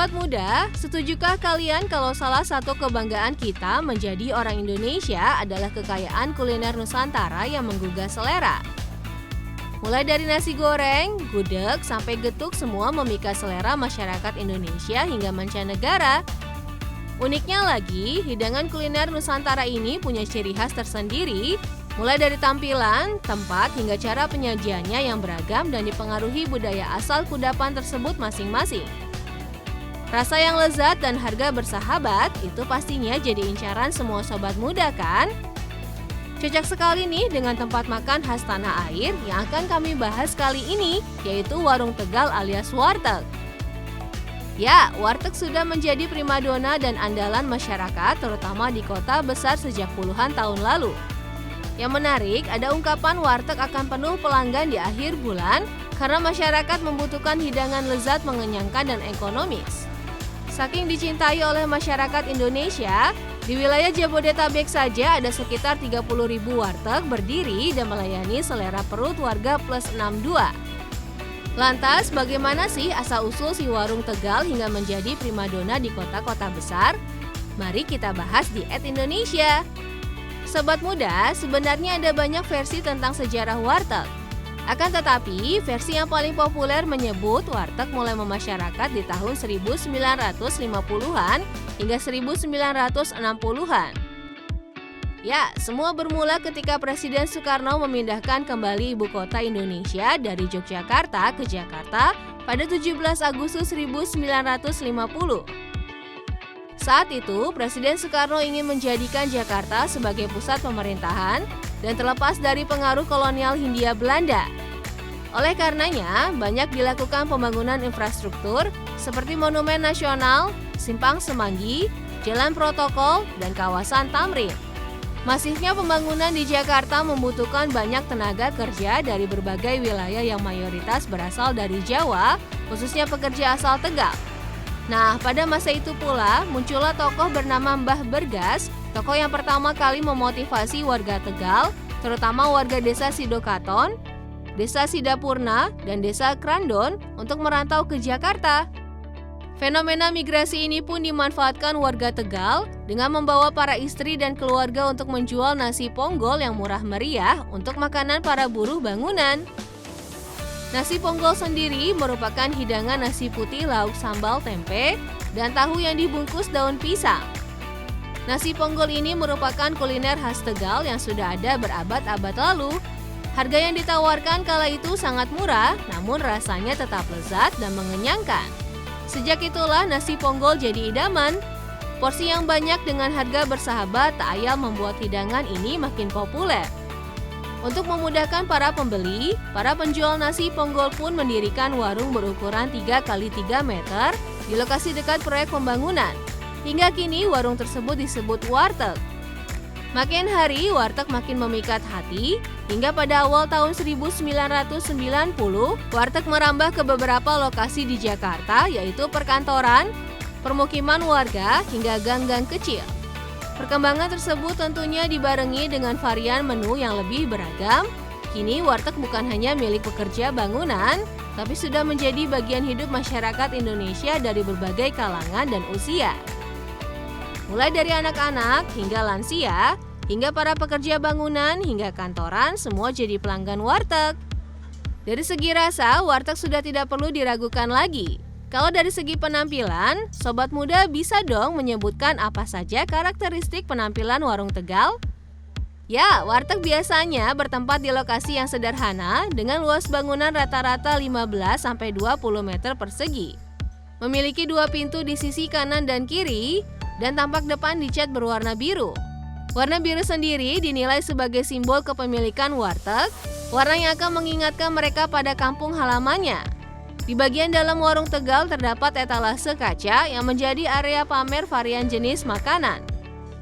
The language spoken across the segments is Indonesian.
Sobat muda, setujukah kalian kalau salah satu kebanggaan kita menjadi orang Indonesia adalah kekayaan kuliner Nusantara yang menggugah selera? Mulai dari nasi goreng, gudeg, sampai getuk semua memikat selera masyarakat Indonesia hingga mancanegara. Uniknya lagi, hidangan kuliner Nusantara ini punya ciri khas tersendiri, mulai dari tampilan, tempat, hingga cara penyajiannya yang beragam dan dipengaruhi budaya asal kudapan tersebut masing-masing. Rasa yang lezat dan harga bersahabat itu pastinya jadi incaran semua sobat muda kan? Cocok sekali nih dengan tempat makan khas tanah air yang akan kami bahas kali ini, yaitu Warung Tegal alias Warteg. Ya, warteg sudah menjadi primadona dan andalan masyarakat terutama di kota besar sejak puluhan tahun lalu. Yang menarik, ada ungkapan warteg akan penuh pelanggan di akhir bulan karena masyarakat membutuhkan hidangan lezat, mengenyangkan, dan ekonomis. Saking dicintai oleh masyarakat Indonesia, di wilayah Jabodetabek saja ada sekitar 30.000 warteg berdiri dan melayani selera perut warga plus 62. Lantas, bagaimana sih asal-usul si Warung Tegal hingga menjadi primadona di kota-kota besar? Mari kita bahas di @Indonesia. Sobat muda, sebenarnya ada banyak versi tentang sejarah warteg. Akan tetapi, versi yang paling populer menyebut warteg mulai memasyarakat di tahun 1950-an hingga 1960-an. Ya, semua bermula ketika Presiden Soekarno memindahkan kembali ibu kota Indonesia dari Yogyakarta ke Jakarta pada 17 Agustus 1950. Saat itu, Presiden Soekarno ingin menjadikan Jakarta sebagai pusat pemerintahan dan terlepas dari pengaruh kolonial Hindia Belanda. Oleh karenanya, banyak dilakukan pembangunan infrastruktur seperti Monumen Nasional, Simpang Semanggi, Jalan Protokol, dan kawasan Tamrin. Masifnya pembangunan di Jakarta membutuhkan banyak tenaga kerja dari berbagai wilayah yang mayoritas berasal dari Jawa, khususnya pekerja asal Tegal. Nah, pada masa itu pula muncullah tokoh bernama Mbah Bergas, tokoh yang pertama kali memotivasi warga Tegal, terutama warga desa Sidokaton, desa Sidapurna, dan desa Krandon untuk merantau ke Jakarta. Fenomena migrasi ini pun dimanfaatkan warga Tegal dengan membawa para istri dan keluarga untuk menjual nasi ponggol yang murah meriah untuk makanan para buruh bangunan. Nasi ponggol sendiri merupakan hidangan nasi putih lauk sambal tempe dan tahu yang dibungkus daun pisang. Nasi ponggol ini merupakan kuliner khas Tegal yang sudah ada berabad-abad lalu. Harga yang ditawarkan kala itu sangat murah, namun rasanya tetap lezat dan mengenyangkan. Sejak itulah nasi ponggol jadi idaman. Porsi yang banyak dengan harga bersahabat tak ayal membuat hidangan ini makin populer. Untuk memudahkan para pembeli, para penjual nasi ponggol pun mendirikan warung berukuran 3x3 meter di lokasi dekat proyek pembangunan. Hingga kini warung tersebut disebut warteg. Makin hari warteg makin memikat hati, hingga pada awal tahun 1990, warteg merambah ke beberapa lokasi di Jakarta, yaitu perkantoran, permukiman warga, hingga gang-gang kecil. Perkembangan tersebut tentunya dibarengi dengan varian menu yang lebih beragam. Kini warteg bukan hanya milik pekerja bangunan, tapi sudah menjadi bagian hidup masyarakat Indonesia dari berbagai kalangan dan usia. Mulai dari anak-anak hingga lansia, hingga para pekerja bangunan hingga kantoran, semua jadi pelanggan warteg. Dari segi rasa, warteg sudah tidak perlu diragukan lagi. Kalau dari segi penampilan, sobat muda bisa dong menyebutkan apa saja karakteristik penampilan warung Tegal? Ya, warteg biasanya bertempat di lokasi yang sederhana dengan luas bangunan rata-rata 15-20 meter persegi. Memiliki 2 pintu di sisi kanan dan kiri, dan tampak depan dicat berwarna biru. Warna biru sendiri dinilai sebagai simbol kepemilikan warteg, warna yang akan mengingatkan mereka pada kampung halamannya. Di bagian dalam warung Tegal terdapat etalase kaca yang menjadi area pamer varian jenis makanan.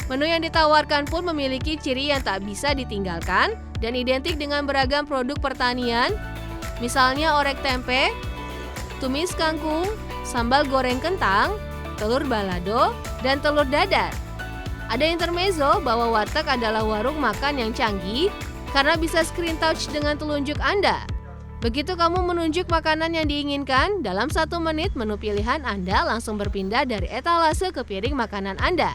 Menu yang ditawarkan pun memiliki ciri yang tak bisa ditinggalkan dan identik dengan beragam produk pertanian, misalnya orek tempe, tumis kangkung, sambal goreng kentang, telur balado, dan telur dadar. Ada intermezzo bahwa warteg adalah warung makan yang canggih karena bisa screen touch dengan telunjuk Anda. Begitu kamu menunjuk makanan yang diinginkan, dalam 1 menit menu pilihan Anda langsung berpindah dari etalase ke piring makanan Anda.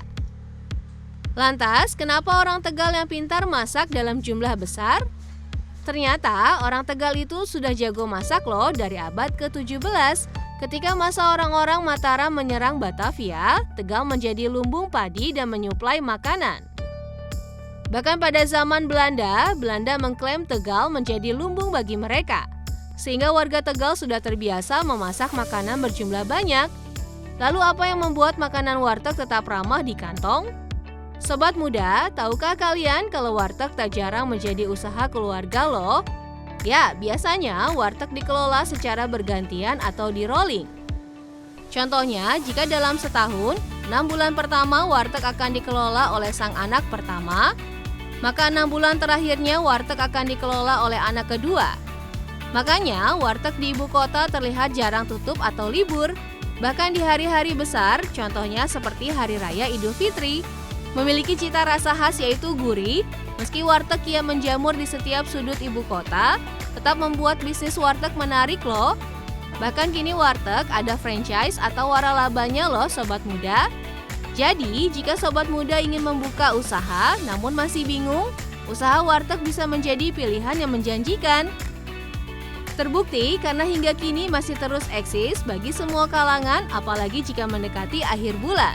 Lantas, kenapa orang Tegal yang pintar masak dalam jumlah besar? Ternyata orang Tegal itu sudah jago masak loh dari abad ke-17. Ketika masa orang-orang Mataram menyerang Batavia, Tegal menjadi lumbung padi dan menyuplai makanan. Bahkan pada zaman Belanda, Belanda mengklaim Tegal menjadi lumbung bagi mereka. Sehingga warga Tegal sudah terbiasa memasak makanan berjumlah banyak. Lalu apa yang membuat makanan warteg tetap ramah di kantong? Sobat muda, tahukah kalian kalau warteg tak jarang menjadi usaha keluarga loh? Ya, biasanya warteg dikelola secara bergantian atau di rolling. Contohnya, jika dalam setahun, 6 bulan pertama warteg akan dikelola oleh sang anak pertama, maka 6 bulan terakhirnya warteg akan dikelola oleh anak kedua. Makanya, warteg di ibu kota terlihat jarang tutup atau libur. Bahkan di hari-hari besar, contohnya seperti Hari Raya Idul Fitri, memiliki cita rasa khas yaitu gurih. Meski warteg kian menjamur di setiap sudut ibu kota, tetap membuat bisnis warteg menarik loh. Bahkan kini warteg ada franchise atau waralabanya loh sobat muda. Jadi, jika sobat muda ingin membuka usaha namun masih bingung, usaha warteg bisa menjadi pilihan yang menjanjikan. Terbukti karena hingga kini masih terus eksis bagi semua kalangan, apalagi jika mendekati akhir bulan.